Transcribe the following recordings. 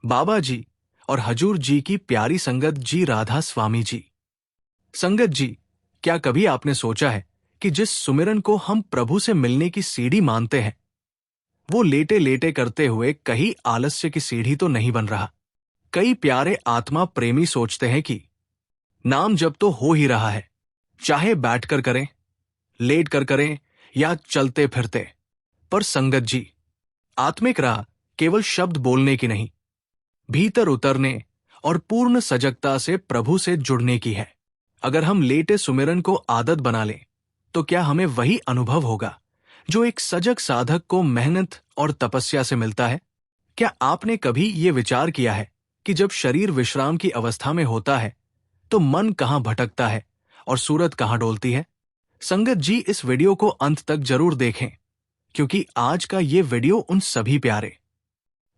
बाबा जी और हजूर जी की प्यारी संगत जी राधा स्वामी जी। संगत जी, क्या कभी आपने सोचा है कि जिस सुमिरन को हम प्रभु से मिलने की सीढ़ी मानते हैं, वो लेटे लेटे करते हुए कहीं आलस्य की सीढ़ी तो नहीं बन रहा। कई प्यारे आत्मा प्रेमी सोचते हैं कि नाम जब तो हो ही रहा है, चाहे बैठकर करें, लेट कर करें या चलते फिरते। पर संगत जी, आत्मिक राह केवल शब्द बोलने की नहीं, भीतर उतरने और पूर्ण सजगता से प्रभु से जुड़ने की है। अगर हम लेटे सुमिरन को आदत बना लें, तो क्या हमें वही अनुभव होगा जो एक सजग साधक को मेहनत और तपस्या से मिलता है? क्या आपने कभी ये विचार किया है कि जब शरीर विश्राम की अवस्था में होता है, तो मन कहाँ भटकता है और सूरत कहाँ डोलती है? संगत जी, इस वीडियो को अंत तक जरूर देखें, क्योंकि आज का ये वीडियो उन सभी प्यारे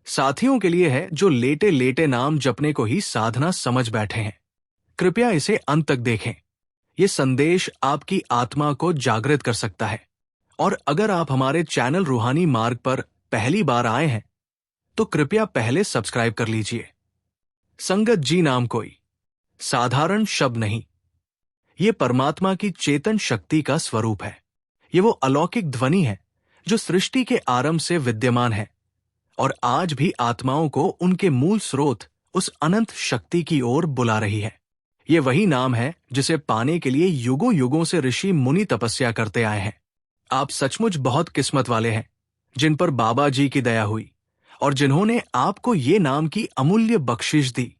साथियों के लिए है जो लेटे लेटे नाम जपने को ही साधना समझ बैठे हैं। कृपया इसे अंत तक देखें। ये संदेश आपकी आत्मा को जागृत कर सकता है। और अगर आप हमारे चैनल रूहानी मार्ग पर पहली बार आए हैं, तो कृपया पहले सब्सक्राइब कर लीजिए। संगत जी, नाम कोई साधारण शब्द नहीं, ये परमात्मा की चेतन शक्ति का स्वरूप है। ये वो अलौकिक ध्वनि है जो सृष्टि के आरंभ से विद्यमान है और आज भी आत्माओं को उनके मूल स्रोत, उस अनंत शक्ति की ओर बुला रही है। ये वही नाम है जिसे पाने के लिए युगों युगों से ऋषि मुनि तपस्या करते आए हैं। आप सचमुच बहुत किस्मत वाले हैं, जिन पर बाबा जी की दया हुई और जिन्होंने आपको ये नाम की अमूल्य बख्शिश दी।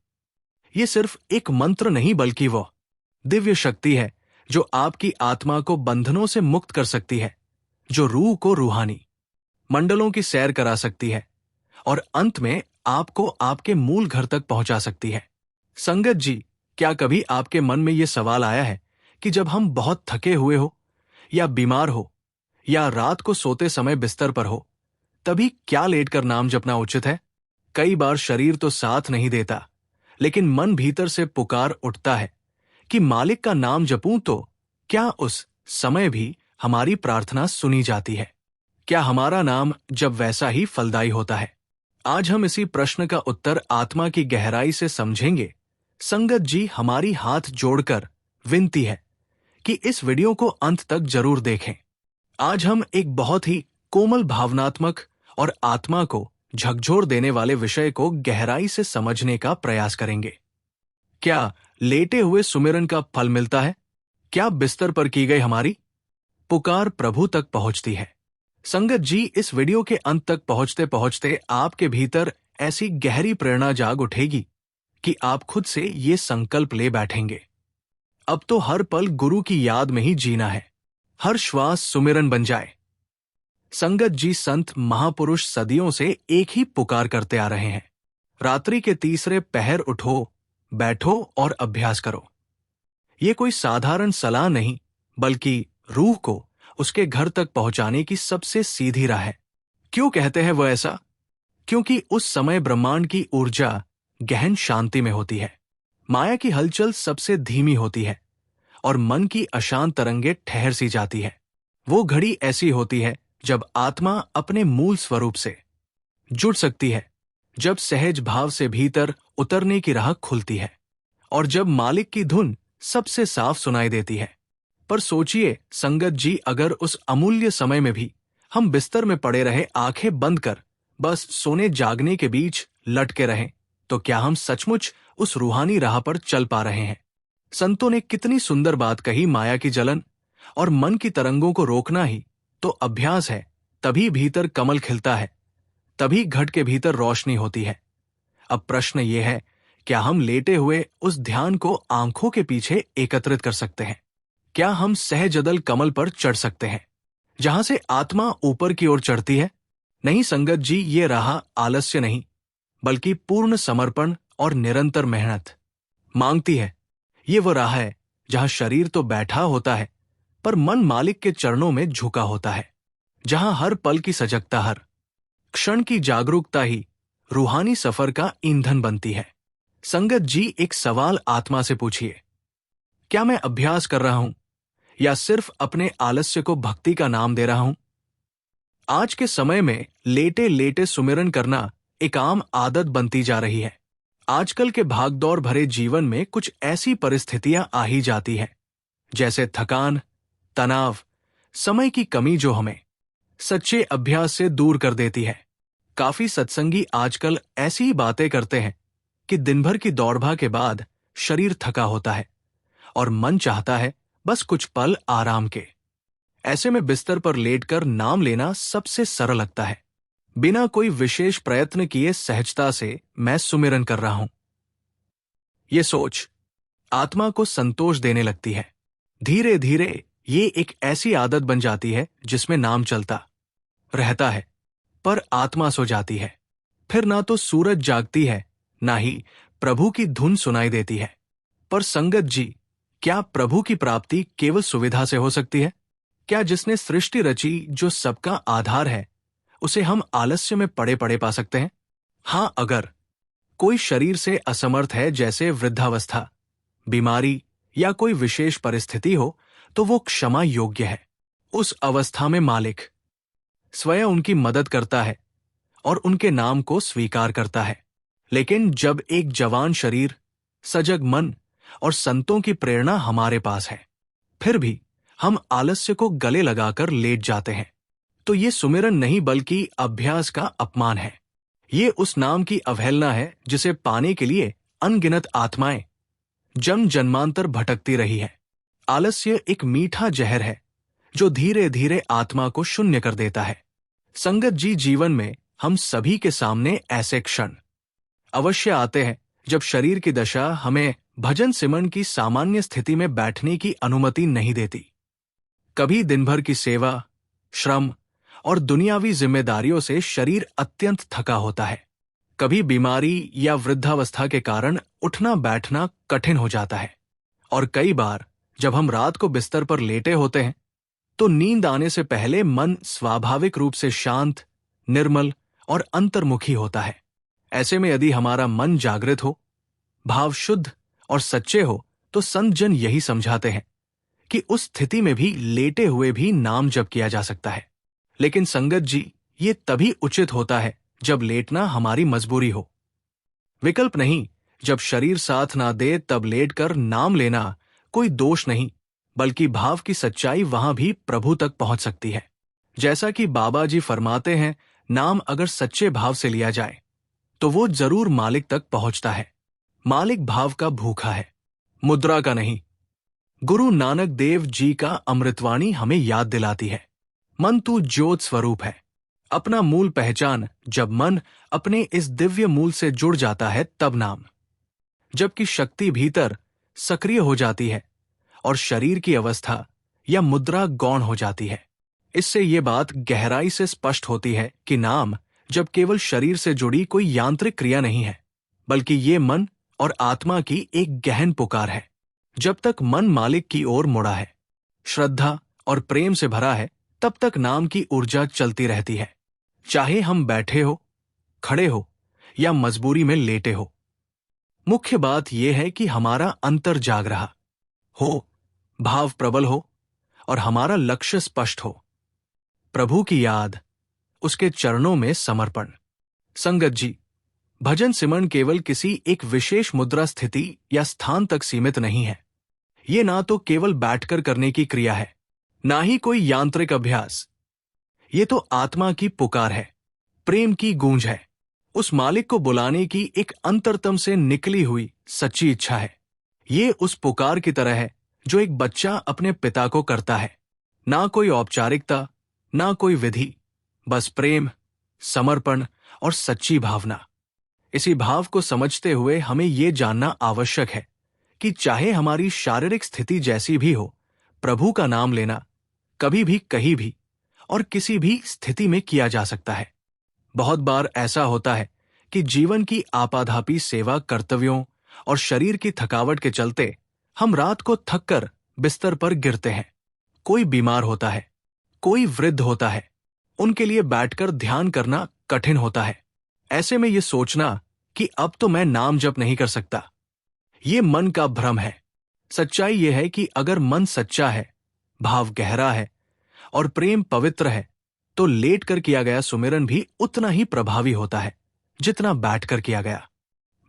ये सिर्फ एक मंत्र नहीं, बल्कि वो दिव्य शक्ति है जो आपकी आत्मा को बंधनों से मुक्त कर सकती है, जो रूह को रूहानी मंडलों की सैर करा सकती है और अंत में आपको आपके मूल घर तक पहुंचा सकती है। संगत जी, क्या कभी आपके मन में यह सवाल आया है कि जब हम बहुत थके हुए हो या बीमार हो या रात को सोते समय बिस्तर पर हो, तभी क्या लेटकर नाम जपना उचित है? कई बार शरीर तो साथ नहीं देता, लेकिन मन भीतर से पुकार उठता है कि मालिक का नाम जपूं, तो क्या उस समय भी हमारी प्रार्थना सुनी जाती है? क्या हमारा नाम जब वैसा ही फलदायी होता है? आज हम इसी प्रश्न का उत्तर आत्मा की गहराई से समझेंगे। संगत जी, हमारी हाथ जोड़कर विनती है कि इस वीडियो को अंत तक जरूर देखें। आज हम एक बहुत ही कोमल, भावनात्मक और आत्मा को झकझोर देने वाले विषय को गहराई से समझने का प्रयास करेंगे। क्या लेटे हुए सुमिरन का फल मिलता है? क्या बिस्तर पर की गई हमारी पुकार प्रभु तक पहुंचती है? संगत जी, इस वीडियो के अंत तक पहुंचते पहुंचते आपके भीतर ऐसी गहरी प्रेरणा जाग उठेगी कि आप खुद से ये संकल्प ले बैठेंगे, अब तो हर पल गुरु की याद में ही जीना है, हर श्वास सुमिरन बन जाए। संगत जी, संत महापुरुष सदियों से एक ही पुकार करते आ रहे हैं, रात्रि के तीसरे पहर उठो, बैठो और अभ्यास करो। ये कोई साधारण सलाह नहीं, बल्कि रूह को उसके घर तक पहुंचाने की सबसे सीधी राह है। क्यों कहते हैं वो ऐसा? क्योंकि उस समय ब्रह्मांड की ऊर्जा गहन शांति में होती है, माया की हलचल सबसे धीमी होती है और मन की अशांत तरंगे ठहर सी जाती है। वो घड़ी ऐसी होती है जब आत्मा अपने मूल स्वरूप से जुड़ सकती है, जब सहज भाव से भीतर उतरने की राह खुलती है और जब मालिक की धुन सबसे साफ सुनाई देती है। पर सोचिए संगत जी, अगर उस अमूल्य समय में भी हम बिस्तर में पड़े रहे, आंखें बंद कर बस सोने जागने के बीच लटके रहें, तो क्या हम सचमुच उस रूहानी राह पर चल पा रहे हैं? संतों ने कितनी सुंदर बात कही, माया की जलन और मन की तरंगों को रोकना ही तो अभ्यास है। तभी भीतर कमल खिलता है, तभी घट के भीतर रोशनी होती है। अब प्रश्न यह है, क्या हम लेटे हुए उस ध्यान को आंखों के पीछे एकत्रित कर सकते हैं? क्या हम सहजदल कमल पर चढ़ सकते हैं, जहां से आत्मा ऊपर की ओर चढ़ती है? नहीं संगत जी, ये राह आलस्य नहीं, बल्कि पूर्ण समर्पण और निरंतर मेहनत मांगती है। ये वो राह है जहां शरीर तो बैठा होता है, पर मन मालिक के चरणों में झुका होता है, जहां हर पल की सजगता, हर क्षण की जागरूकता ही रूहानी सफर का ईंधन बनती है। संगत जी, एक सवाल आत्मा से पूछिए, क्या मैं अभ्यास कर रहा हूं या सिर्फ अपने आलस्य को भक्ति का नाम दे रहा हूं? आज के समय में लेटे लेटे सुमिरन करना एक आम आदत बनती जा रही है। आजकल के भागदौड़ भरे जीवन में कुछ ऐसी परिस्थितियां आ ही जाती हैं, जैसे थकान, तनाव, समय की कमी, जो हमें सच्चे अभ्यास से दूर कर देती है। काफी सत्संगी आजकल ऐसी ही बातें करते हैं कि दिन भर की दौड़भाग के बाद शरीर थका होता है और मन चाहता है बस कुछ पल आराम के। ऐसे में बिस्तर पर लेटकर नाम लेना सबसे सरल लगता है। बिना कोई विशेष प्रयत्न किए सहजता से मैं सुमिरन कर रहा हूं। ये सोच आत्मा को संतोष देने लगती है। धीरे धीरे ये एक ऐसी आदत बन जाती है जिसमें नाम चलता रहता है, पर आत्मा सो जाती है। फिर ना तो सूरज जागती है, ना ही प्रभु की धुन सुनाई देती है। पर संगत जी, क्या प्रभु की प्राप्ति केवल सुविधा से हो सकती है? क्या जिसने सृष्टि रची, जो सबका आधार है, उसे हम आलस्य में पड़े पड़े पा सकते हैं? हां, अगर कोई शरीर से असमर्थ है, जैसे वृद्धावस्था, बीमारी या कोई विशेष परिस्थिति हो, तो वो क्षमा योग्य है। उस अवस्था में मालिक स्वयं उनकी मदद करता है और उनके नाम को स्वीकार करता है। लेकिन जब एक जवान शरीर, सजग मन और संतों की प्रेरणा हमारे पास है, फिर भी हम आलस्य को गले लगाकर लेट जाते हैं, तो ये सुमिरन नहीं बल्कि अभ्यास का अपमान है। ये उस नाम की अवहेलना है जिसे पाने के लिए अनगिनत आत्माएं जन्म जन्मांतर भटकती रही है। आलस्य एक मीठा जहर है जो धीरे धीरे आत्मा को शून्य कर देता है। संगत जी, जीवन में हम सभी के सामने ऐसे क्षण अवश्य आते हैं जब शरीर की दशा हमें भजन सिमरन की सामान्य स्थिति में बैठने की अनुमति नहीं देती। कभी दिन भर की सेवा, श्रम और दुनियावी जिम्मेदारियों से शरीर अत्यंत थका होता है। कभी बीमारी या वृद्धावस्था के कारण उठना बैठना कठिन हो जाता है। और कई बार जब हम रात को बिस्तर पर लेटे होते हैं, तो नींद आने से पहले मन स्वाभाविक रूप से शांत, निर्मल और अंतर्मुखी होता है। ऐसे में यदि हमारा मन जागृत हो, भाव शुद्ध और सच्चे हो, तो संत जन यही समझाते हैं कि उस स्थिति में भी लेटे हुए भी नाम जप किया जा सकता है। लेकिन संगत जी, ये तभी उचित होता है जब लेटना हमारी मजबूरी हो, विकल्प नहीं। जब शरीर साथ ना दे तब लेटकर नाम लेना कोई दोष नहीं, बल्कि भाव की सच्चाई वहां भी प्रभु तक पहुंच सकती है। जैसा कि बाबा जी फरमाते हैं, नाम अगर सच्चे भाव से लिया जाए तो वो जरूर मालिक तक पहुंचता है। मालिक भाव का भूखा है, मुद्रा का नहीं। गुरु नानक देव जी का अमृतवाणी हमें याद दिलाती है, मन तू ज्योत स्वरूप है। अपना मूल पहचान। जब मन अपने इस दिव्य मूल से जुड़ जाता है तब नाम, जबकि शक्ति भीतर सक्रिय हो जाती है और शरीर की अवस्था या मुद्रा गौण हो जाती है। इससे ये बात गहराई से स्पष्ट होती है कि नाम जब केवल शरीर से जुड़ी कोई यांत्रिक क्रिया नहीं है, बल्कि ये मन और आत्मा की एक गहन पुकार है। जब तक मन मालिक की ओर मुड़ा है, श्रद्धा और प्रेम से भरा है, तब तक नाम की ऊर्जा चलती रहती है, चाहे हम बैठे हो, खड़े हो या मजबूरी में लेटे हो। मुख्य बात यह है कि हमारा अंतर जाग रहा हो, भाव प्रबल हो और हमारा लक्ष्य स्पष्ट हो। प्रभु की याद, उसके चरणों में समर्पण। संगत जी, भजन सिमरन केवल किसी एक विशेष मुद्रा, स्थिति या स्थान तक सीमित नहीं है। ये ना तो केवल बैठकर करने की क्रिया है, ना ही कोई यांत्रिक अभ्यास। ये तो आत्मा की पुकार है, प्रेम की गूंज है, उस मालिक को बुलाने की एक अंतरतम से निकली हुई सच्ची इच्छा है। ये उस पुकार की तरह है जो एक बच्चा अपने पिता को करता है। ना कोई औपचारिकता, ना कोई विधि, बस प्रेम, समर्पण और सच्ची भावना। इसी भाव को समझते हुए हमें ये जानना आवश्यक है कि चाहे हमारी शारीरिक स्थिति जैसी भी हो, प्रभु का नाम लेना कभी भी, कहीं भी और किसी भी स्थिति में किया जा सकता है। बहुत बार ऐसा होता है कि जीवन की आपाधापी सेवा, कर्तव्यों और शरीर की थकावट के चलते हम रात को थककर बिस्तर पर गिरते हैं। कोई बीमार होता है, कोई वृद्ध होता है, उनके लिए बैठकर ध्यान करना कठिन होता है। ऐसे में ये सोचना कि अब तो मैं नाम जप नहीं कर सकता, ये मन का भ्रम है। सच्चाई ये है कि अगर मन सच्चा है, भाव गहरा है और प्रेम पवित्र है, तो लेट कर किया गया सुमिरन भी उतना ही प्रभावी होता है जितना बैठकर किया गया।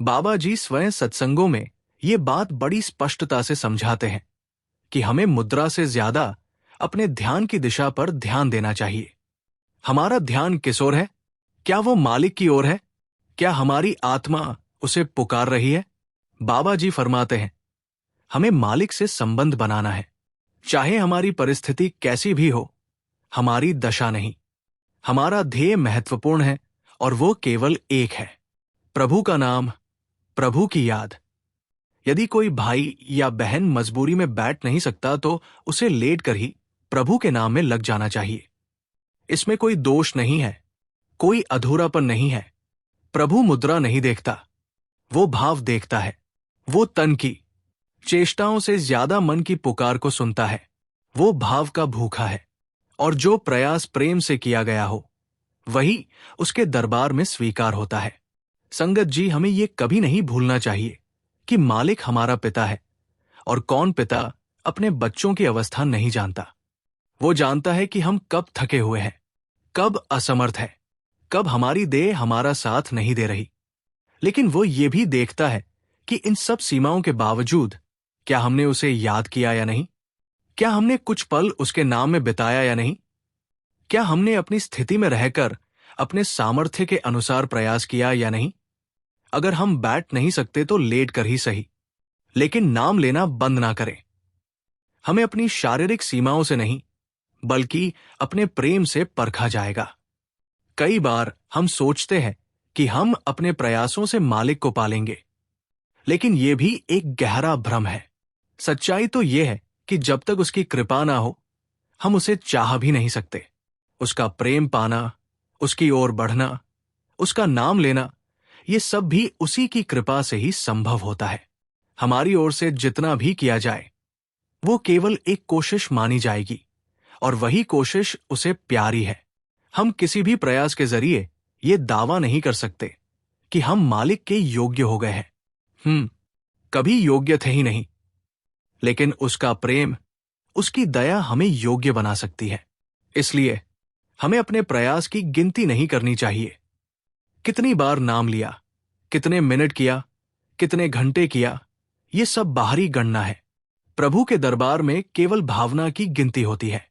बाबा जी स्वयं सत्संगों में ये बात बड़ी स्पष्टता से समझाते हैं कि हमें मुद्रा से ज्यादा अपने ध्यान की दिशा पर ध्यान देना चाहिए। हमारा ध्यान किस ओर है? क्या वो मालिक की ओर है? क्या हमारी आत्मा उसे पुकार रही है? बाबा जी फरमाते हैं, हमें मालिक से संबंध बनाना है, चाहे हमारी परिस्थिति कैसी भी हो। हमारी दशा नहीं, हमारा ध्येय महत्वपूर्ण है और वो केवल एक है, प्रभु का नाम, प्रभु की याद। यदि कोई भाई या बहन मजबूरी में बैठ नहीं सकता तो उसे लेट कर ही प्रभु के नाम में लग जाना चाहिए। इसमें कोई दोष नहीं है, कोई अधूरापन नहीं है। प्रभु मुद्रा नहीं देखता, वो भाव देखता है। वो तन की चेष्टाओं से ज्यादा मन की पुकार को सुनता है। वो भाव का भूखा है और जो प्रयास प्रेम से किया गया हो वही उसके दरबार में स्वीकार होता है। संगत जी, हमें ये कभी नहीं भूलना चाहिए कि मालिक हमारा पिता है और कौन पिता अपने बच्चों की अवस्था नहीं जानता। वो जानता है कि हम कब थके हुए हैं, कब असमर्थ है, कब हमारी देह हमारा साथ नहीं दे रही। लेकिन वो ये भी देखता है कि इन सब सीमाओं के बावजूद क्या हमने उसे याद किया या नहीं, क्या हमने कुछ पल उसके नाम में बिताया या नहीं, क्या हमने अपनी स्थिति में रहकर अपने सामर्थ्य के अनुसार प्रयास किया या नहीं। अगर हम बैठ नहीं सकते तो लेट कर ही सही, लेकिन नाम लेना बंद ना करें। हमें अपनी शारीरिक सीमाओं से नहीं बल्कि अपने प्रेम से परखा जाएगा। कई बार हम सोचते हैं कि हम अपने प्रयासों से मालिक को पालेंगे, लेकिन यह भी एक गहरा भ्रम है। सच्चाई तो यह है कि जब तक उसकी कृपा ना हो हम उसे चाह भी नहीं सकते। उसका प्रेम पाना, उसकी ओर बढ़ना, उसका नाम लेना, ये सब भी उसी की कृपा से ही संभव होता है। हमारी ओर से जितना भी किया जाए वो केवल एक कोशिश मानी जाएगी और वही कोशिश उसे प्यारी है। हम किसी भी प्रयास के जरिए ये दावा नहीं कर सकते कि हम मालिक के योग्य हो गए हैं। कभी योग्य थे ही नहीं, लेकिन उसका प्रेम, उसकी दया हमें योग्य बना सकती है। इसलिए हमें अपने प्रयास की गिनती नहीं करनी चाहिए। कितनी बार नाम लिया, कितने मिनट किया, कितने घंटे किया, ये सब बाहरी गणना है। प्रभु के दरबार में केवल भावना की गिनती होती है।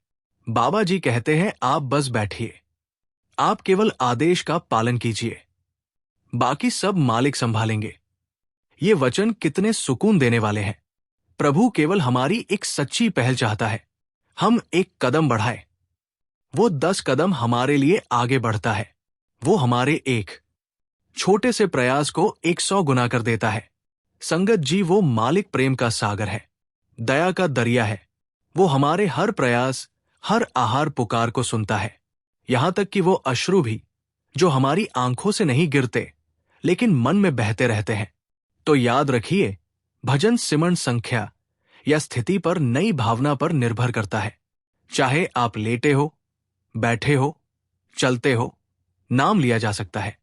बाबा जी कहते हैं, आप बस बैठिए, आप केवल आदेश का पालन कीजिए, बाकी सब मालिक संभालेंगे। ये वचन कितने सुकून देने वाले हैं। प्रभु केवल हमारी एक सच्ची पहल चाहता है। हम एक कदम बढ़ाएं, वो 10 कदम हमारे लिए आगे बढ़ता है। वो हमारे एक छोटे से प्रयास को 100 गुना कर देता है। संगत जी, वो मालिक प्रेम का सागर है, दया का दरिया है। वो हमारे हर प्रयास, हर आहार पुकार को सुनता है, यहां तक कि वो अश्रु भी जो हमारी आंखों से नहीं गिरते लेकिन मन में बहते रहते हैं। तो याद रखिए, भजन सिमरण संख्या या स्थिति पर नई भावना पर निर्भर करता है। चाहे आप लेटे हो, बैठे हो, चलते हो, नाम लिया जा सकता है।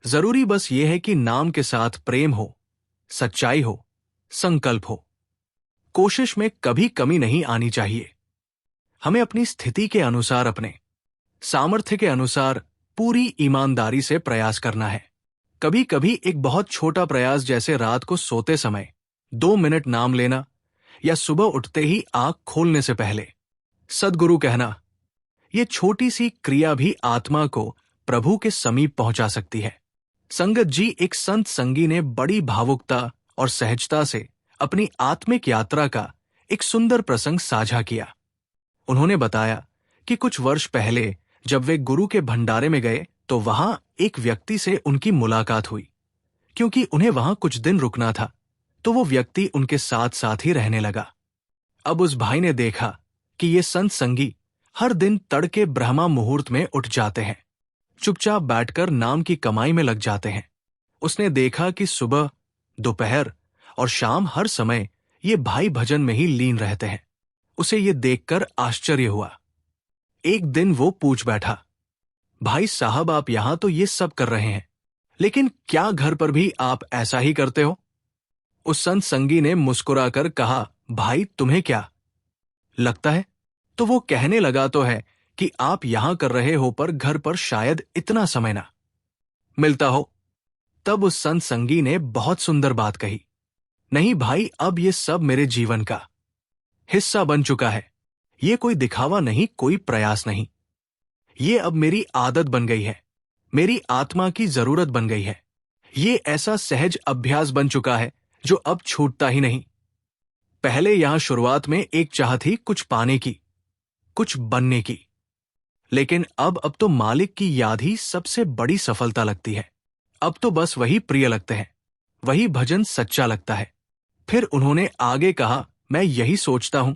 जरूरी बस यह है कि नाम के साथ प्रेम हो, सच्चाई हो, संकल्प हो। कोशिश में कभी कमी नहीं आनी चाहिए। हमें अपनी स्थिति के अनुसार, अपने सामर्थ्य के अनुसार पूरी ईमानदारी से प्रयास करना है। कभी कभी एक बहुत छोटा प्रयास, जैसे रात को सोते समय 2 मिनट नाम लेना या सुबह उठते ही आंख खोलने से पहले सद्गुरु कहना, ये छोटी सी क्रिया भी आत्मा को प्रभु के समीप पहुंचा सकती है। संगत जी, एक संत संगी ने बड़ी भावुकता और सहजता से अपनी आत्मिक यात्रा का एक सुंदर प्रसंग साझा किया। उन्होंने बताया कि कुछ वर्ष पहले जब वे गुरु के भंडारे में गए तो वहां एक व्यक्ति से उनकी मुलाकात हुई। क्योंकि उन्हें वहां कुछ दिन रुकना था तो वो व्यक्ति उनके साथ साथ ही रहने लगा। अब उस भाई ने देखा कि ये संत संगी हर दिन तड़के ब्रह्मा मुहूर्त में उठ जाते हैं, चुपचाप बैठकर नाम की कमाई में लग जाते हैं। उसने देखा कि सुबह, दोपहर और शाम हर समय ये भाई भजन में ही लीन रहते हैं। उसे ये देखकर आश्चर्य हुआ। एक दिन वो पूछ बैठा, भाई साहब, आप यहां तो ये सब कर रहे हैं, लेकिन क्या घर पर भी आप ऐसा ही करते हो? उस संत संगी ने मुस्कुराकर कहा, भाई तुम्हें क्या लगता है? तो वो कहने लगा तो है कि आप यहां कर रहे हो, पर घर पर शायद इतना समय ना मिलता हो। तब उस संत संगी ने बहुत सुंदर बात कही। नहीं भाई, अब ये सब मेरे जीवन का हिस्सा बन चुका है। ये कोई दिखावा नहीं, कोई प्रयास नहीं। ये अब मेरी आदत बन गई है, मेरी आत्मा की जरूरत बन गई है। ये ऐसा सहज अभ्यास बन चुका है जो अब छूटता ही नहीं। पहले यहां शुरुआत में एक चाह थी कुछ पाने की, कुछ बनने की, लेकिन अब तो मालिक की याद ही सबसे बड़ी सफलता लगती है। अब तो बस वही प्रिय लगते हैं, वही भजन सच्चा लगता है। फिर उन्होंने आगे कहा, मैं यही सोचता हूं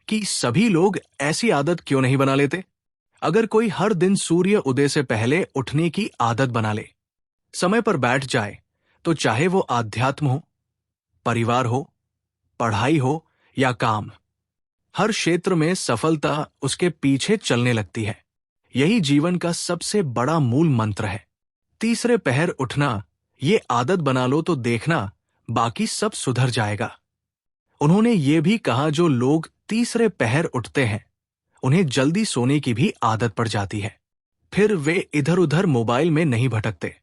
कि सभी लोग ऐसी आदत क्यों नहीं बना लेते। अगर कोई हर दिन सूर्य उदय से पहले उठने की आदत बना ले, समय पर बैठ जाए, तो चाहे वो आध्यात्म हो, परिवार हो, पढ़ाई हो या काम, हर क्षेत्र में सफलता उसके पीछे चलने लगती है। यही जीवन का सबसे बड़ा मूल मंत्र है। तीसरे पहर उठना, ये आदत बना लो तो देखना बाकी सब सुधर जाएगा। उन्होंने ये भी कहा, जो लोग तीसरे पहर उठते हैं उन्हें जल्दी सोने की भी आदत पड़ जाती है। फिर वे इधर उधर मोबाइल में नहीं भटकते,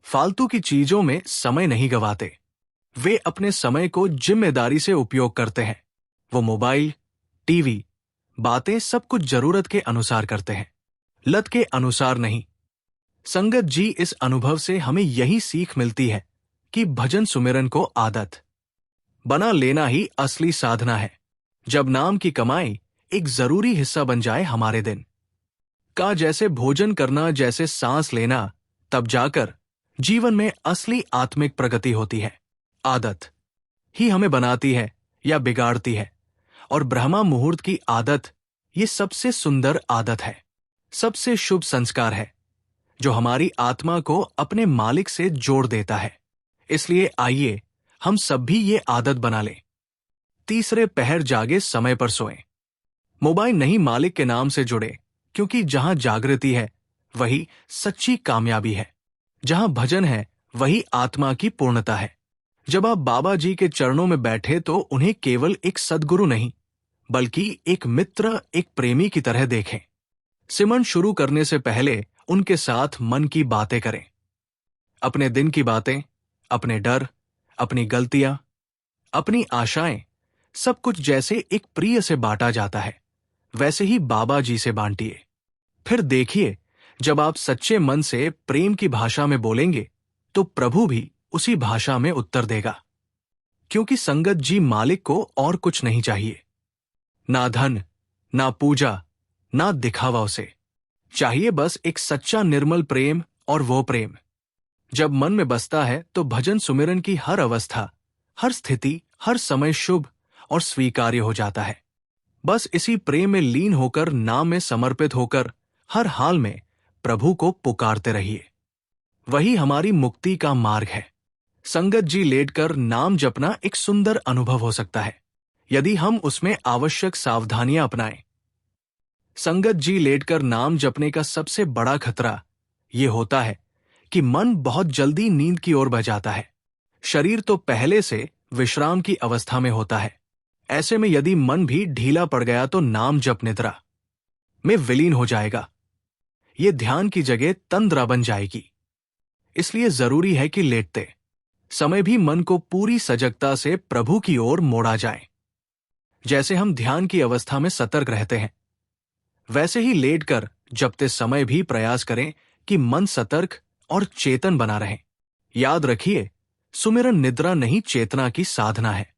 फालतू की चीजों में समय नहीं गवाते। वे अपने समय को जिम्मेदारी से उपयोग करते हैं। वो मोबाइल, टीवी, बातें सब कुछ जरूरत के अनुसार करते हैं, लत के अनुसार नहीं। संगत जी, इस अनुभव से हमें यही सीख मिलती है कि भजन सुमिरन को आदत बना लेना ही असली साधना है। जब नाम की कमाई एक जरूरी हिस्सा बन जाए हमारे दिन का, जैसे भोजन करना, जैसे सांस लेना, तब जाकर जीवन में असली आत्मिक प्रगति होती है। आदत ही हमें बनाती है या बिगाड़ती है, और ब्रह्मा मुहूर्त की आदत ये सबसे सुंदर आदत है, सबसे शुभ संस्कार है, जो हमारी आत्मा को अपने मालिक से जोड़ देता है। इसलिए आइए हम सब भी ये आदत बना लें। तीसरे पहर जागे, समय पर सोएं। मोबाइल नहीं, मालिक के नाम से जुड़े, क्योंकि जहां जागृति है वही सच्ची कामयाबी है। जहां भजन है वही आत्मा की पूर्णता है। जब आप बाबा जी के चरणों में बैठे तो उन्हें केवल एक सद्गुरु नहीं, बल्कि एक मित्र, एक प्रेमी की तरह देखें। सिमरन शुरू करने से पहले उनके साथ मन की बातें करें। अपने दिन की बातें, अपने डर, अपनी गलतियां, अपनी आशाएं, सब कुछ जैसे एक प्रिय से बांटा जाता है, वैसे ही बाबा जी से बांटिए। फिर देखिए, जब आप सच्चे मन से प्रेम की भाषा में बोलेंगे तो प्रभु भी उसी भाषा में उत्तर देगा। क्योंकि संगत जी, मालिक को और कुछ नहीं चाहिए, ना धन, ना पूजा, ना दिखावा। उसे चाहिए बस एक सच्चा निर्मल प्रेम, और वो प्रेम जब मन में बसता है तो भजन सुमिरन की हर अवस्था, हर स्थिति, हर समय शुभ और स्वीकार्य हो जाता है। बस इसी प्रेम में लीन होकर, नाम में समर्पित होकर, हर हाल में प्रभु को पुकारते रहिए। वही हमारी मुक्ति का मार्ग है। संगत जी, लेटकर नाम जपना एक सुंदर अनुभव हो सकता है, यदि हम उसमें आवश्यक सावधानियां अपनाएं। संगत जी, लेटकर नाम जपने का सबसे बड़ा खतरा ये होता है कि मन बहुत जल्दी नींद की ओर बह जाता है। शरीर तो पहले से विश्राम की अवस्था में होता है। ऐसे में यदि मन भी ढीला पड़ गया तो नाम जप निद्रा में विलीन हो जाएगा। ये ध्यान की जगह तंद्रा बन जाएगी। इसलिए जरूरी है कि लेटते समय भी मन को पूरी सजगता से प्रभु की ओर मोड़ा जाए। जैसे हम ध्यान की अवस्था में सतर्क रहते हैं, वैसे ही लेटकर जपते समय भी प्रयास करें कि मन सतर्क और चेतन बना रहे। याद रखिए, सुमिरन निद्रा नहीं, चेतना की साधना है।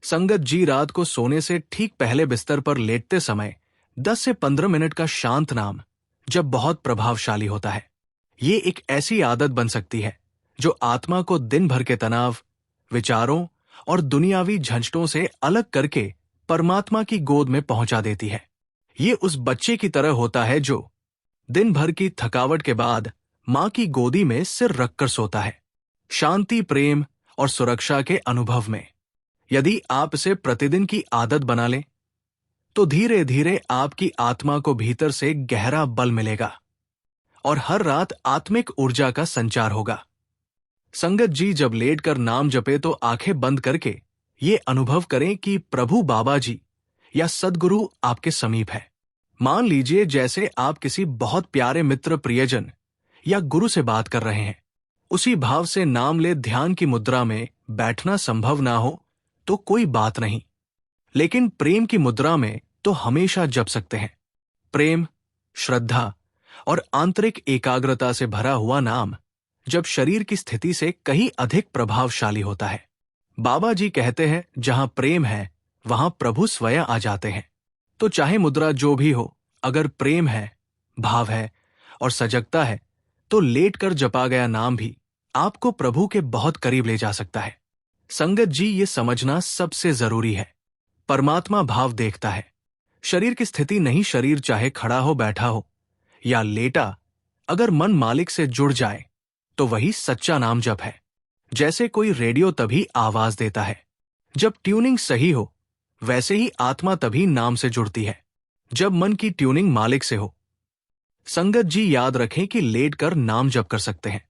संगत जी, रात को सोने से ठीक पहले बिस्तर पर लेटते समय 10 से 15 मिनट का शांत नाम जब बहुत प्रभावशाली होता है। ये एक ऐसी आदत बन सकती है जो आत्मा को दिन भर के तनाव, विचारों और दुनियावी झंझटों से अलग करके परमात्मा की गोद में पहुंचा देती है। ये उस बच्चे की तरह होता है जो दिन भर की थकावट के बाद मां की गोदी में सिर रखकर सोता है, शांति, प्रेम और सुरक्षा के अनुभव में। यदि आप इसे प्रतिदिन की आदत बना लें तो धीरे धीरे आपकी आत्मा को भीतर से गहरा बल मिलेगा और हर रात आत्मिक ऊर्जा का संचार होगा। संगत जी, जब लेटकर नाम जपे तो आंखें बंद करके ये अनुभव करें कि प्रभु, बाबा जी या सद्गुरु आपके समीप है। मान लीजिए जैसे आप किसी बहुत प्यारे मित्र, प्रियजन या गुरु से बात कर रहे हैं। उसी भाव से नाम ले ध्यान की मुद्रा में बैठना संभव ना हो तो कोई बात नहीं, लेकिन प्रेम की मुद्रा में तो हमेशा जप सकते हैं। प्रेम, श्रद्धा और आंतरिक एकाग्रता से भरा हुआ नाम जब शरीर की स्थिति से कहीं अधिक प्रभावशाली होता है। बाबा जी कहते हैं, जहां प्रेम है वहां प्रभु स्वयं आ जाते हैं। तो चाहे मुद्रा जो भी हो, अगर प्रेम है, भाव है और सजगता है तो लेटकर जपा गया नाम भी आपको प्रभु के बहुत करीब ले जा सकता है। संगत जी, ये समझना सबसे जरूरी है। परमात्मा भाव देखता है, शरीर की स्थिति नहीं। शरीर चाहे खड़ा हो, बैठा हो या लेटा, अगर मन मालिक से जुड़ जाए तो वही सच्चा नाम जप है। जैसे कोई रेडियो तभी आवाज देता है जब ट्यूनिंग सही हो, वैसे ही आत्मा तभी नाम से जुड़ती है जब मन की ट्यूनिंग मालिक से हो। संगत जी, याद रखें कि लेटकर नाम जप कर सकते हैं,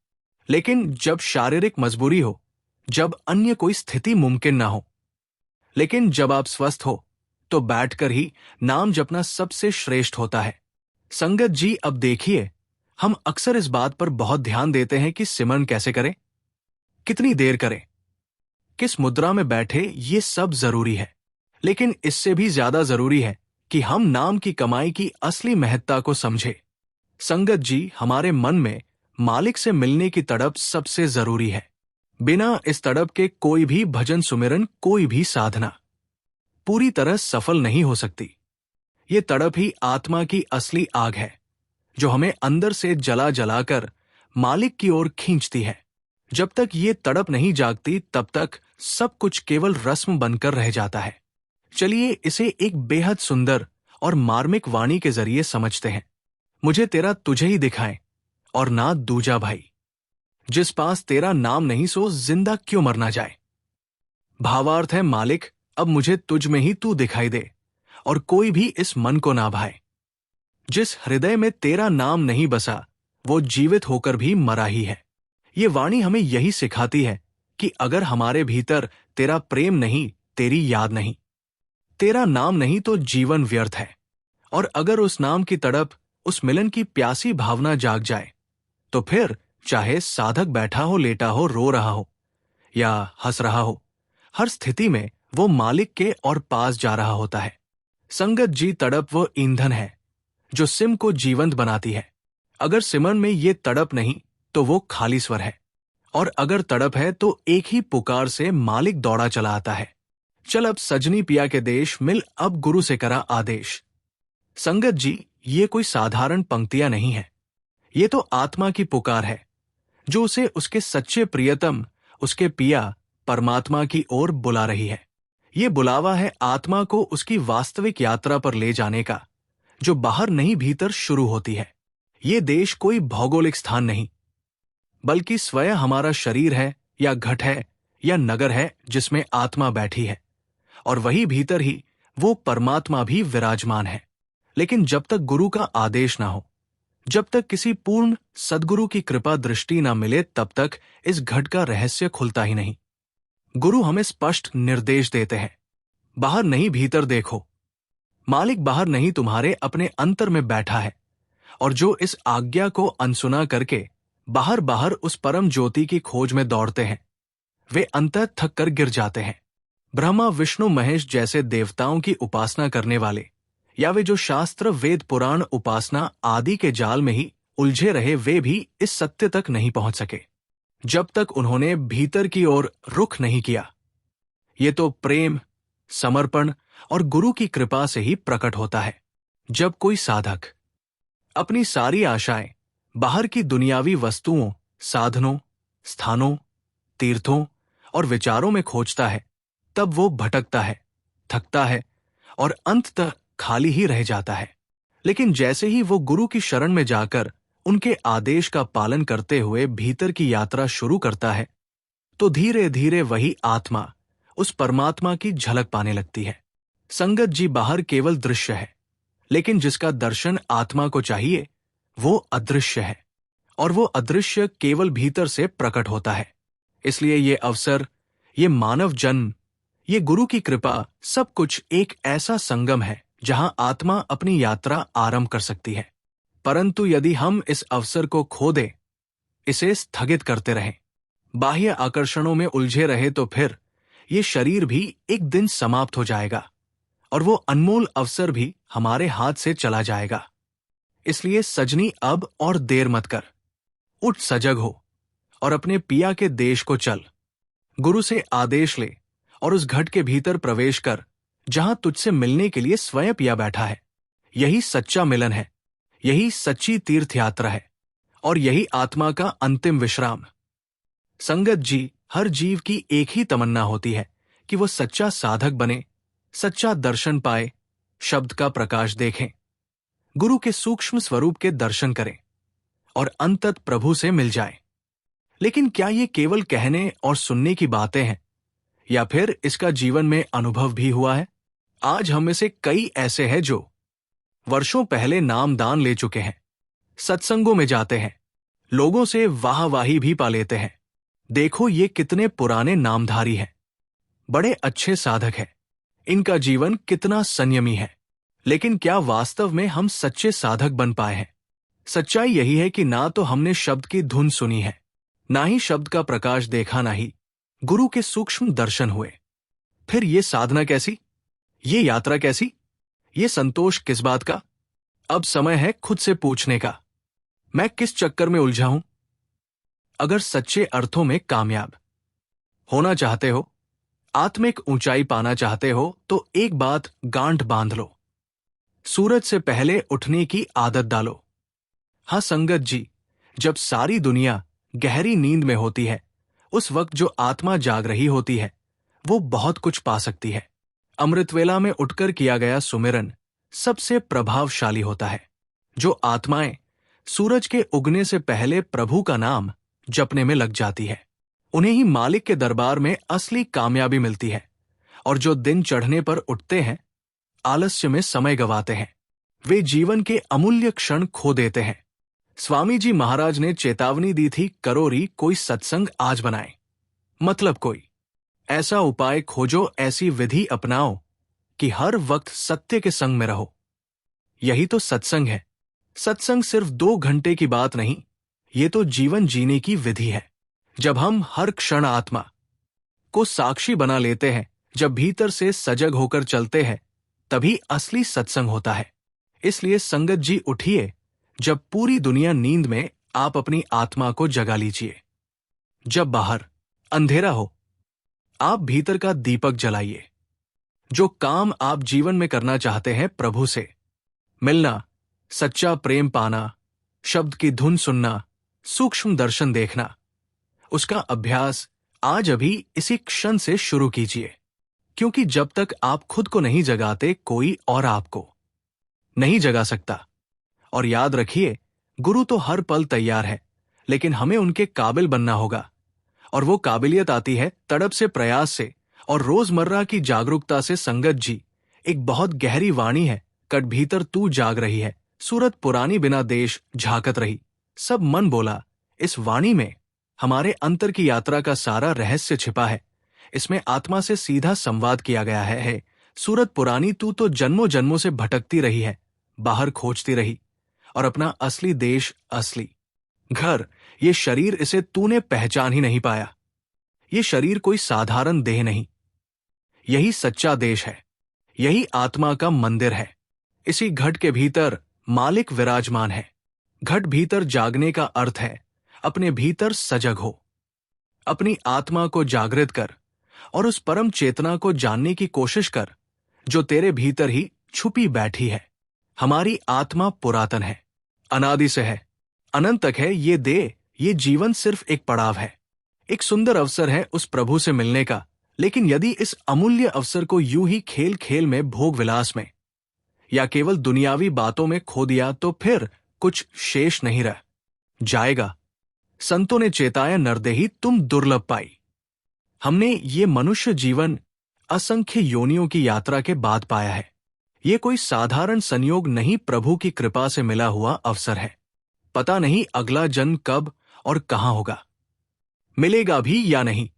लेकिन जब शारीरिक मजबूरी हो, जब अन्य कोई स्थिति मुमकिन ना हो। लेकिन जब आप स्वस्थ हो तो बैठकर ही नाम जपना सबसे श्रेष्ठ होता है। संगत जी, अब देखिए, हम अक्सर इस बात पर बहुत ध्यान देते हैं कि सिमरन कैसे करें, कितनी देर करें, किस मुद्रा में बैठे, ये सब जरूरी है। लेकिन इससे भी ज्यादा जरूरी है कि हम नाम की कमाई की असली महत्ता को समझें। संगत जी, हमारे मन में मालिक से मिलने की तड़प सबसे जरूरी है। बिना इस तड़प के कोई भी भजन सुमिरन, कोई भी साधना पूरी तरह सफल नहीं हो सकती। ये तड़प ही आत्मा की असली आग है जो हमें अंदर से जला जलाकर मालिक की ओर खींचती है। जब तक ये तड़प नहीं जागती तब तक सब कुछ केवल रस्म बनकर रह जाता है। चलिए इसे एक बेहद सुंदर और मार्मिक वाणी के जरिए समझते हैं। मुझे तेरा तुझे ही दिखाएं और ना दूजा भाई, जिस पास तेरा नाम नहीं सो जिंदा क्यों मरना जाए। भावार्थ है, मालिक अब मुझे तुझ में ही तू दिखाई दे और कोई भी इस मन को ना भाए। जिस हृदय में तेरा नाम नहीं बसा वो जीवित होकर भी मरा ही है। ये वाणी हमें यही सिखाती है कि अगर हमारे भीतर तेरा प्रेम नहीं, तेरी याद नहीं, तेरा नाम नहीं तो जीवन व्यर्थ है। और अगर उस नाम की तड़प, उस मिलन की प्यासी भावना जाग जाए तो फिर चाहे साधक बैठा हो, लेटा हो, रो रहा हो या हंस रहा हो, हर स्थिति में वो मालिक के और पास जा रहा होता है। संगत जी, तड़प वो ईंधन है जो सिम को जीवंत बनाती है। अगर सिमरन में ये तड़प नहीं तो वो खाली स्वर है, और अगर तड़प है तो एक ही पुकार से मालिक दौड़ा चला आता है। चल अब सजनी पिया के देश, मिल अब गुरु से करा आदेश। संगत जी, ये कोई साधारण पंक्तियां नहीं है, ये तो आत्मा की पुकार है जो उसे उसके सच्चे प्रियतम, उसके पिया परमात्मा की ओर बुला रही है। ये बुलावा है आत्मा को उसकी वास्तविक यात्रा पर ले जाने का, जो बाहर नहीं भीतर शुरू होती है। ये देश कोई भौगोलिक स्थान नहीं, बल्कि स्वयं हमारा शरीर है या घट है या नगर है जिसमें आत्मा बैठी है, और वही भीतर ही वो परमात्मा भी विराजमान है। लेकिन जब तक गुरु का आदेश ना हो, जब तक किसी पूर्ण सद्गुरु की कृपा दृष्टि ना मिले, तब तक इस घट का रहस्य खुलता ही नहीं। गुरु हमें स्पष्ट निर्देश देते हैं, बाहर नहीं भीतर देखो। मालिक बाहर नहीं, तुम्हारे अपने अंतर में बैठा है, और जो इस आज्ञा को अनसुना करके बाहर बाहर उस परम ज्योति की खोज में दौड़ते हैं, वे अंततः थक कर गिर जाते हैं। ब्रह्मा, विष्णु, महेश जैसे देवताओं की उपासना करने वाले, या वे जो शास्त्र, वेद, पुराण, उपासना आदि के जाल में ही उलझे रहे, वे भी इस सत्य तक नहीं पहुंच सके जब तक उन्होंने भीतर की ओर रुख नहीं किया। ये तो प्रेम, समर्पण और गुरु की कृपा से ही प्रकट होता है। जब कोई साधक अपनी सारी आशाएं बाहर की दुनियावी वस्तुओं, साधनों, स्थानों, तीर्थों और विचारों में खोजता है, तब वो भटकता है, थकता है और अंततः खाली ही रह जाता है। लेकिन जैसे ही वो गुरु की शरण में जाकर उनके आदेश का पालन करते हुए भीतर की यात्रा शुरू करता है, तो धीरे धीरे वही आत्मा उस परमात्मा की झलक पाने लगती है। संगत जी, बाहर केवल दृश्य है, लेकिन जिसका दर्शन आत्मा को चाहिए वो अदृश्य है, और वो अदृश्य केवल भीतर से प्रकट होता है। इसलिए ये अवसर, ये मानव जन्म, ये गुरु की कृपा, सब कुछ एक ऐसा संगम है जहां आत्मा अपनी यात्रा आरंभ कर सकती है। परंतु यदि हम इस अवसर को खो दें इसे स्थगित करते रहें। बाह्य आकर्षणों में उलझे रहे तो फिर ये शरीर भी एक दिन समाप्त हो जाएगा और वो अनमोल अवसर भी हमारे हाथ से चला जाएगा। इसलिए सजनी, अब और देर मत कर। उठ, सजग हो और अपने पिया के देश को चल। गुरु से आदेश ले और उस घट के भीतर प्रवेश कर जहां तुझसे मिलने के लिए स्वयं पिया बैठा है। यही सच्चा मिलन है, यही सच्ची तीर्थ यात्रा है और यही आत्मा का अंतिम विश्राम। संगत जी, हर जीव की एक ही तमन्ना होती है कि वो सच्चा साधक बने, सच्चा दर्शन पाए, शब्द का प्रकाश देखें, गुरु के सूक्ष्म स्वरूप के दर्शन करें और अंतत प्रभु से मिल जाए। लेकिन क्या ये केवल कहने और सुनने की बातें हैं या फिर इसका जीवन में अनुभव भी हुआ है? आज हम में से कई ऐसे हैं जो वर्षों पहले नाम दान ले चुके हैं, सत्संगों में जाते हैं, लोगों से वाहवाही भी पा लेते हैं। देखो ये कितने पुराने नामधारी हैं, बड़े अच्छे साधक हैं, इनका जीवन कितना संयमी है। लेकिन क्या वास्तव में हम सच्चे साधक बन पाए हैं? सच्चाई यही है कि ना तो हमने शब्द की धुन सुनी है, ना ही शब्द का प्रकाश देखा, ना ही गुरु के सूक्ष्म दर्शन हुए। फिर ये साधना कैसी, ये यात्रा कैसी, ये संतोष किस बात का? अब समय है खुद से पूछने का, मैं किस चक्कर में उलझा हूं? अगर सच्चे अर्थों में कामयाब होना चाहते हो, आत्मिक ऊंचाई पाना चाहते हो, तो एक बात गांठ बांध लो, सूरज से पहले उठने की आदत डालो। हाँ संगत जी, जब सारी दुनिया गहरी नींद में होती है, उस वक्त जो आत्मा जाग रही होती है वो बहुत कुछ पा सकती है। अमृतवेला में उठकर किया गया सुमिरन सबसे प्रभावशाली होता है। जो आत्माएं सूरज के उगने से पहले प्रभु का नाम जपने में लग जाती है, उन्हें ही मालिक के दरबार में असली कामयाबी मिलती है। और जो दिन चढ़ने पर उठते हैं, आलस्य में समय गंवाते हैं, वे जीवन के अमूल्य क्षण खो देते हैं। स्वामी जी महाराज ने चेतावनी दी थी, करोरी कोई सत्संग आज बनाए, मतलब कोई ऐसा उपाय खोजो, ऐसी विधि अपनाओ कि हर वक्त सत्य के संग में रहो। यही तो सत्संग है। सत्संग सिर्फ 2 घंटे की बात नहीं, ये तो जीवन जीने की विधि है। जब हम हर क्षण आत्मा को साक्षी बना लेते हैं, जब भीतर से सजग होकर चलते हैं, तभी असली सत्संग होता है। इसलिए संगत जी, उठिए, जब पूरी दुनिया नींद में, आप अपनी आत्मा को जगा लीजिए। जब बाहर अंधेरा हो, आप भीतर का दीपक जलाइए। जो काम आप जीवन में करना चाहते हैं, प्रभु से मिलना, सच्चा प्रेम पाना, शब्द की धुन सुनना, सूक्ष्म दर्शन देखना, उसका अभ्यास आज अभी इसी क्षण से शुरू कीजिए। क्योंकि जब तक आप खुद को नहीं जगाते, कोई और आपको नहीं जगा सकता। और याद रखिए, गुरु तो हर पल तैयार है, लेकिन हमें उनके काबिल बनना होगा। और वो काबिलियत आती है तड़प से, प्रयास से और रोजमर्रा की जागरूकता से। संगत जी, एक बहुत गहरी वाणी है, कट भीतर तू जाग रही है, सूरत पुरानी बिना देश झांकत रही। सब मन बोला, इस वाणी में हमारे अंतर की यात्रा का सारा रहस्य छिपा है। इसमें आत्मा से सीधा संवाद किया गया है। सूरत पुरानी, तू तो जन्मों जन्मों से भटकती रही है, बाहर खोजती रही, और अपना असली देश, असली घर, ये शरीर, इसे तूने पहचान ही नहीं पाया। ये शरीर कोई साधारण देह नहीं, यही सच्चा देश है, यही आत्मा का मंदिर है। इसी घट के भीतर मालिक विराजमान है। घट भीतर जागने का अर्थ है अपने भीतर सजग हो, अपनी आत्मा को जागृत कर और उस परम चेतना को जानने की कोशिश कर जो तेरे भीतर ही छुपी बैठी है। हमारी आत्मा पुरातन है, अनादि से है, अनंत तक है। ये देह, ये जीवन सिर्फ एक पड़ाव है, एक सुंदर अवसर है उस प्रभु से मिलने का। लेकिन यदि इस अमूल्य अवसर को यूं ही खेल खेल में, भोग विलास में या केवल दुनियावी बातों में खो दिया, तो फिर कुछ शेष नहीं रह जाएगा। संतों ने चेताया, नरदेही तुम दुर्लभ पाई। हमने ये मनुष्य जीवन असंख्य योनियों की यात्रा के बाद पाया है। ये कोई साधारण संयोग नहीं, प्रभु की कृपा से मिला हुआ अवसर है। पता नहीं अगला जन्म कब और कहां होगा, मिलेगा भी या नहीं।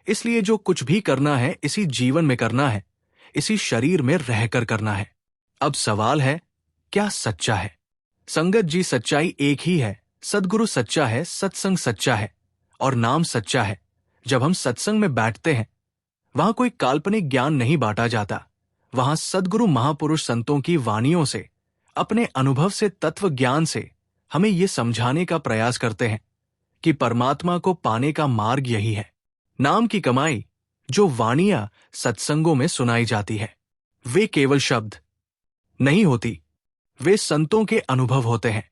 इसलिए जो कुछ भी करना है, इसी जीवन में करना है, इसी शरीर में रहकर करना है। अब सवाल है, क्या सच्चा है? संगत जी, सच्चाई एक ही है, सद्गुरु सच्चा है, सत्संग सच्चा है और नाम सच्चा है। जब हम सत्संग में बैठते हैं, वहां कोई काल्पनिक ज्ञान नहीं बांटा जाता। वहां सद्गुरु महापुरुष संतों की वाणियों से, अपने अनुभव से, तत्व ज्ञान से हमें ये समझाने का प्रयास करते हैं कि परमात्मा को पाने का मार्ग यही है। नाम की कमाई जो वाणियां सत्संगों में सुनाई जाती है, वे केवल शब्द नहीं होती, वे संतों के अनुभव होते हैं।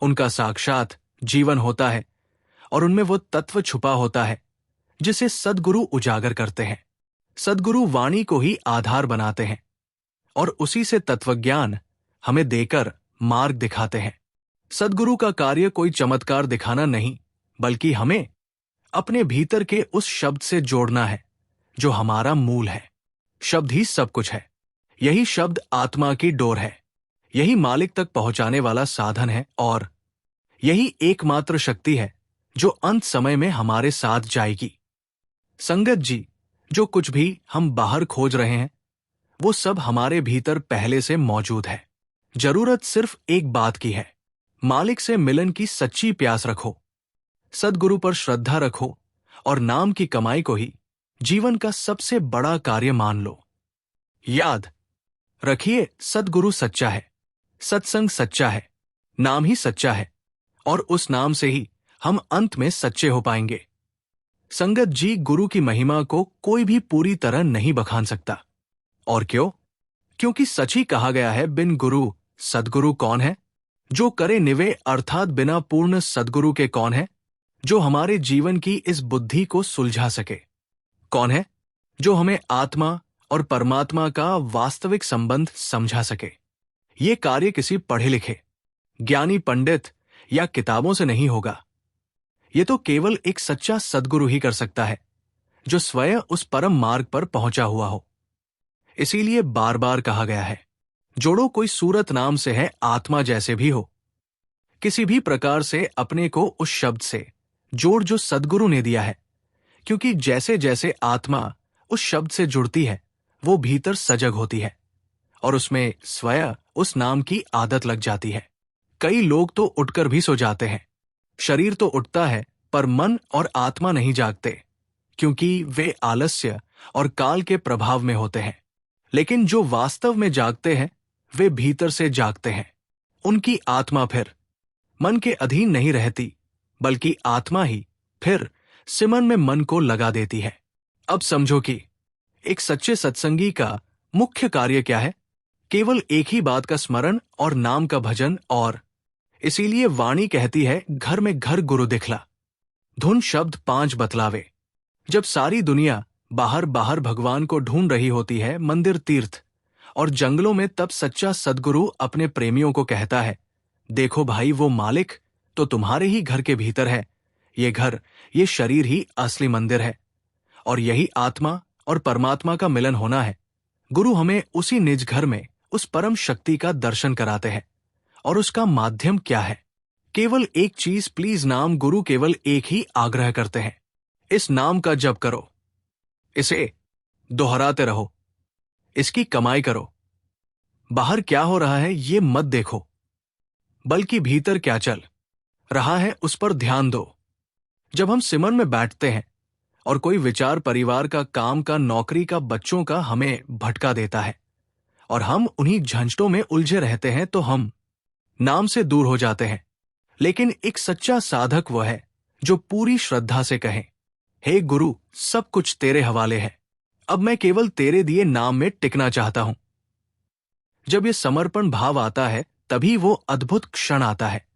उनका साक्षात जीवन होता है और उनमें वो तत्व छुपा होता है जिसे सद्गुरु उजागर करते हैं। सद्गुरु वाणी को ही आधार बनाते हैं और उसी से तत्वज्ञान हमें देकर मार्ग दिखाते हैं। सद्गुरु का कार्य कोई चमत्कार दिखाना नहीं, बल्कि हमें अपने भीतर के उस शब्द से जोड़ना है जो हमारा मूल है। शब्द ही सब कुछ है। यही शब्द आत्मा की डोर है, यही मालिक तक पहुंचाने वाला साधन है और यही एकमात्र शक्ति है जो अंत समय में हमारे साथ जाएगी। संगत जी, जो कुछ भी हम बाहर खोज रहे हैं, वो सब हमारे भीतर पहले से मौजूद है। जरूरत सिर्फ एक बात की है, मालिक से मिलन की सच्ची प्यास रखो, सद्गुरु पर श्रद्धा रखो और नाम की कमाई को ही जीवन का सबसे बड़ा कार्य मान लो। याद रखिए, सद्गुरु सच्चा है, सत्संग सच्चा है, नाम ही सच्चा है और उस नाम से ही हम अंत में सच्चे हो पाएंगे। संगत जी, गुरु की महिमा को कोई भी पूरी तरह नहीं बखान सकता। और क्यों? क्योंकि सच ही कहा गया है, बिन गुरु सद्गुरु कौन है? जो करे निवे, अर्थात बिना पूर्ण सद्गुरु के कौन है? जो हमारे जीवन की इस बुद्धि को सुलझा सके। कौन है? जो हमें आत्मा और परमात्मा का वास्तविक संबंध समझा सके। ये कार्य किसी पढ़े लिखे, ज्ञानी पंडित या किताबों से नहीं होगा। ये तो केवल एक सच्चा सद्गुरु ही कर सकता है, जो स्वयं उस परम मार्ग पर पहुंचा हुआ हो। इसीलिए बार बार कहा गया है, जोड़ो कोई सूरत नाम से है, आत्मा जैसे भी हो। किसी भी प्रकार से अपने को उस शब्द से जोड़ जो सद्गुरु ने दिया है, क्योंकि जैसे जैसे आत्मा उस शब्द से जुड़ती है, वो भीतर सजग होती है और उसमें स्वयं उस नाम की आदत लग जाती है। कई लोग तो उठकर भी सो जाते हैं। शरीर तो उठता है पर मन और आत्मा नहीं जागते, क्योंकि वे आलस्य और काल के प्रभाव में होते हैं। लेकिन जो वास्तव में जागते हैं, वे भीतर से जागते हैं। उनकी आत्मा फिर मन के अधीन नहीं रहती, बल्कि आत्मा ही फिर सिमरन में मन को लगा देती है। अब समझो कि एक सच्चे सत्संगी का मुख्य कार्य क्या है? केवल एक ही बात का स्मरण और नाम का भजन। और इसीलिए वाणी कहती है, घर में घर गुरु दिखला, धुन शब्द 5 बतलावे। जब सारी दुनिया बाहर बाहर भगवान को ढूंढ रही होती है, मंदिर, तीर्थ और जंगलों में, तब सच्चा सद्गुरु अपने प्रेमियों को कहता है, देखो भाई, वो मालिक तो तुम्हारे ही घर के भीतर है। ये घर, ये शरीर ही असली मंदिर है और यही आत्मा और परमात्मा का मिलन होना है। गुरु हमें उसी निज घर में उस परम शक्ति का दर्शन कराते हैं। और उसका माध्यम क्या है? केवल एक चीज, प्लीज नाम। गुरु केवल एक ही आग्रह करते हैं, इस नाम का जप करो, इसे दोहराते रहो, इसकी कमाई करो। बाहर क्या हो रहा है ये मत देखो, बल्कि भीतर क्या चल रहा है उस पर ध्यान दो। जब हम सिमरन में बैठते हैं और कोई विचार परिवार का, काम का, नौकरी का, बच्चों का हमें भटका देता है और हम उन्हीं झंझटों में उलझे रहते हैं, तो हम नाम से दूर हो जाते हैं। लेकिन एक सच्चा साधक वो है जो पूरी श्रद्धा से कहे, हे गुरु, सब कुछ तेरे हवाले है, अब मैं केवल तेरे दिए नाम में टिकना चाहता हूं। जब ये समर्पण भाव आता है, तभी वो अद्भुत क्षण आता है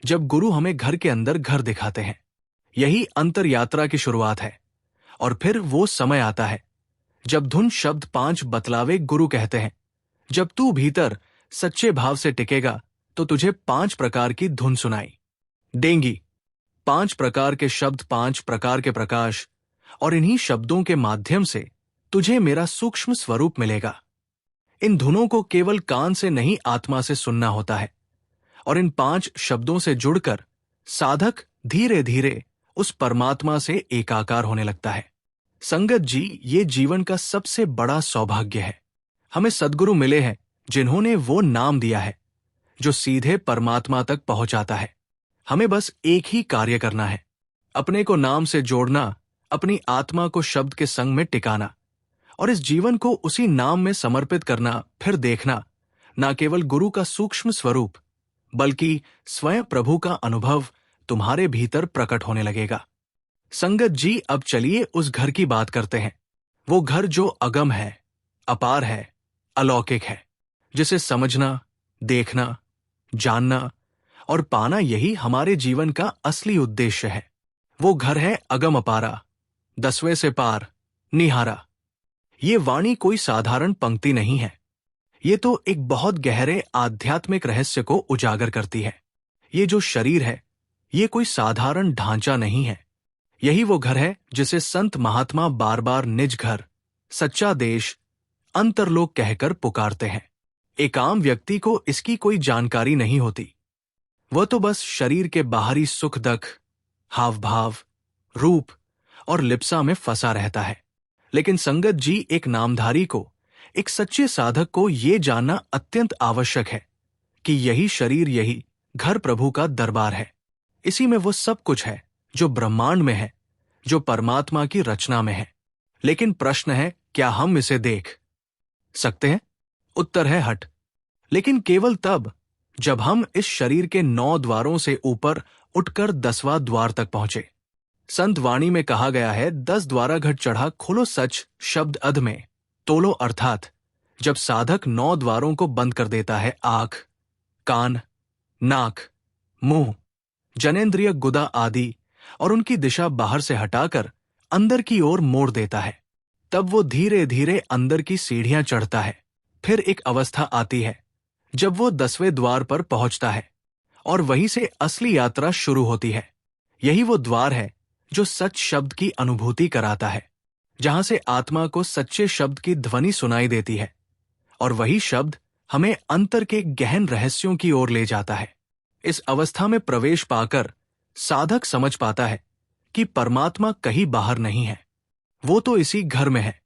जब गुरु हमें घर के अंदर घर दिखाते हैं। यही अंतर यात्रा की शुरुआत है। और फिर वो समय आता है जब धुन शब्द 5 बतलावे गुरु कहते हैं, जब तू भीतर सच्चे भाव से टिकेगा तो तुझे 5 प्रकार की धुन सुनाई देंगी। 5 प्रकार के शब्द, 5 प्रकार के प्रकाश, और इन्हीं शब्दों के माध्यम से तुझे मेरा सूक्ष्म स्वरूप मिलेगा। इन धुनों को केवल कान से नहीं, आत्मा से सुनना होता है और इन 5 शब्दों से जुड़कर साधक धीरे धीरे उस परमात्मा से एकाकार होने लगता है। संगत जी, ये जीवन का सबसे बड़ा सौभाग्य है। हमें सद्गुरु मिले हैं जिन्होंने वो नाम दिया है जो सीधे परमात्मा तक पहुंचाता है। हमें बस एक ही कार्य करना है, अपने को नाम से जोड़ना, अपनी आत्मा को शब्द के संग में टिकाना और इस जीवन को उसी नाम में समर्पित करना। फिर देखना, ना केवल गुरु का सूक्ष्म स्वरूप बल्कि स्वयं प्रभु का अनुभव तुम्हारे भीतर प्रकट होने लगेगा। संगत जी, अब चलिए उस घर की बात करते हैं। वो घर जो अगम है, अपार है, अलौकिक है, जिसे समझना, देखना, जानना और पाना यही हमारे जीवन का असली उद्देश्य है। वो घर है अगम अपारा, 10वें से पार, निहारा। ये वाणी कोई साधारण पंक्ति नहीं है, ये तो एक बहुत गहरे आध्यात्मिक रहस्य को उजागर करती है। ये जो शरीर है, ये कोई साधारण ढांचा नहीं है। यही वो घर है जिसे संत महात्मा बार बार निज घर, सच्चा देश, अंतरलोक कहकर पुकारते हैं। एक आम व्यक्ति को इसकी कोई जानकारी नहीं होती। वह तो बस शरीर के बाहरी सुख दुख, हाव भाव, रूप और लिप्सा में फंसा रहता है। लेकिन संगत जी, एक नामधारी को, एक सच्चे साधक को यह जानना अत्यंत आवश्यक है कि यही शरीर, यही घर प्रभु का दरबार है। इसी में वो सब कुछ है जो ब्रह्मांड में है, जो परमात्मा की रचना में है। लेकिन प्रश्न है, क्या हम इसे देख सकते हैं? उत्तर है हट। लेकिन केवल तब जब हम इस शरीर के 9 द्वारों से ऊपर उठकर 10वां द्वार तक पहुंचे। संत वाणी में कहा गया है, 10 द्वारा घट चढ़ा खोलो सच शब्द अध में तोलो। अर्थात जब साधक 9 द्वारों को बंद कर देता है, आंख, कान, नाक, मुंह, जनेंद्रिय गुदा आदि, और उनकी दिशा बाहर से हटाकर अंदर की ओर मोड़ देता है, तब वो धीरे धीरे अंदर की सीढ़ियां चढ़ता है। फिर एक अवस्था आती है जब वो 10वें द्वार पर पहुंचता है और वहीं से असली यात्रा शुरू होती है। यही वो द्वार है जो सच शब्द की अनुभूति कराता है, जहां से आत्मा को सच्चे शब्द की ध्वनि सुनाई देती है और वही शब्द हमें अंतर के गहन रहस्यों की ओर ले जाता है। इस अवस्था में प्रवेश पाकर साधक समझ पाता है कि परमात्मा कहीं बाहर नहीं है, वो तो इसी घर में है।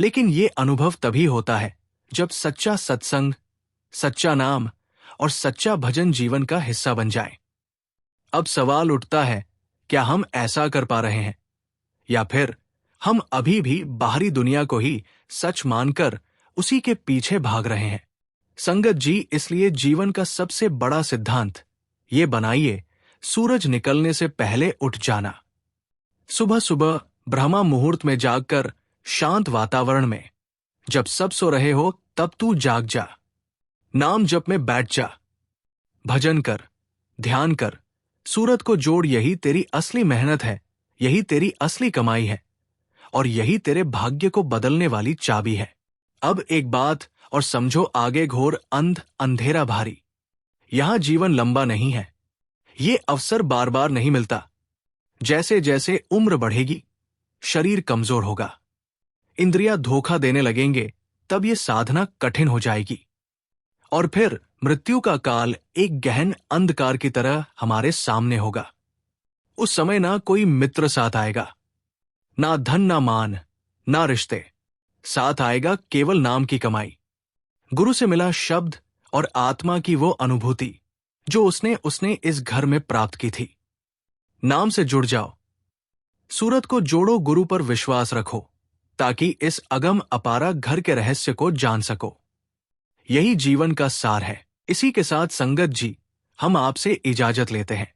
लेकिन ये अनुभव तभी होता है जब सच्चा सत्संग, सच्चा नाम और सच्चा भजन जीवन का हिस्सा बन जाए। अब सवाल उठता है, क्या हम ऐसा कर पा रहे हैं, या फिर हम अभी भी बाहरी दुनिया को ही सच मानकर उसी के पीछे भाग रहे हैं? संगत जी, इसलिए जीवन का सबसे बड़ा सिद्धांत ये बनाइए, सूरज निकलने से पहले उठ जाना। सुबह सुबह ब्रह्मा मुहूर्त में जागकर शांत वातावरण में, जब सब सो रहे हो तब तू जाग जा। नाम जप में बैठ जा, भजन कर, ध्यान कर, सूरत को जोड़। यही तेरी असली मेहनत है, यही तेरी असली कमाई है और यही तेरे भाग्य को बदलने वाली चाबी है। अब एक बात और समझो, आगे घोर अंधेरा भारी। यहां जीवन लंबा नहीं है, ये अवसर बार बार नहीं मिलता। जैसे जैसे उम्र बढ़ेगी, शरीर कमजोर होगा, इंद्रियां धोखा देने लगेंगे, तब ये साधना कठिन हो जाएगी और फिर मृत्यु का काल एक गहन अंधकार की तरह हमारे सामने होगा। उस समय ना कोई मित्र साथ आएगा, ना धन, ना मान, ना रिश्ते। साथ आएगा केवल नाम की कमाई, गुरु से मिला शब्द और आत्मा की वो अनुभूति जो उसने इस घर में प्राप्त की थी। नाम से जुड़ जाओ, सूरत को जोड़ो, गुरु पर विश्वास रखो, ताकि इस अगम अपारा घर के रहस्य को जान सको। यही जीवन का सार है। इसी के साथ संगत जी, हम आपसे इजाजत लेते हैं।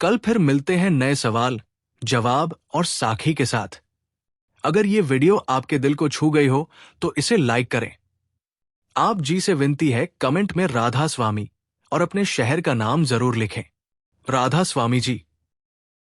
कल फिर मिलते हैं नए सवाल, जवाब और साखी के साथ। अगर ये वीडियो आपके दिल को छू गई हो तो इसे लाइक करें। आप जी से विनती है, कमेंट में राधा स्वामी और अपने शहर का नाम जरूर लिखें। राधा स्वामी जी।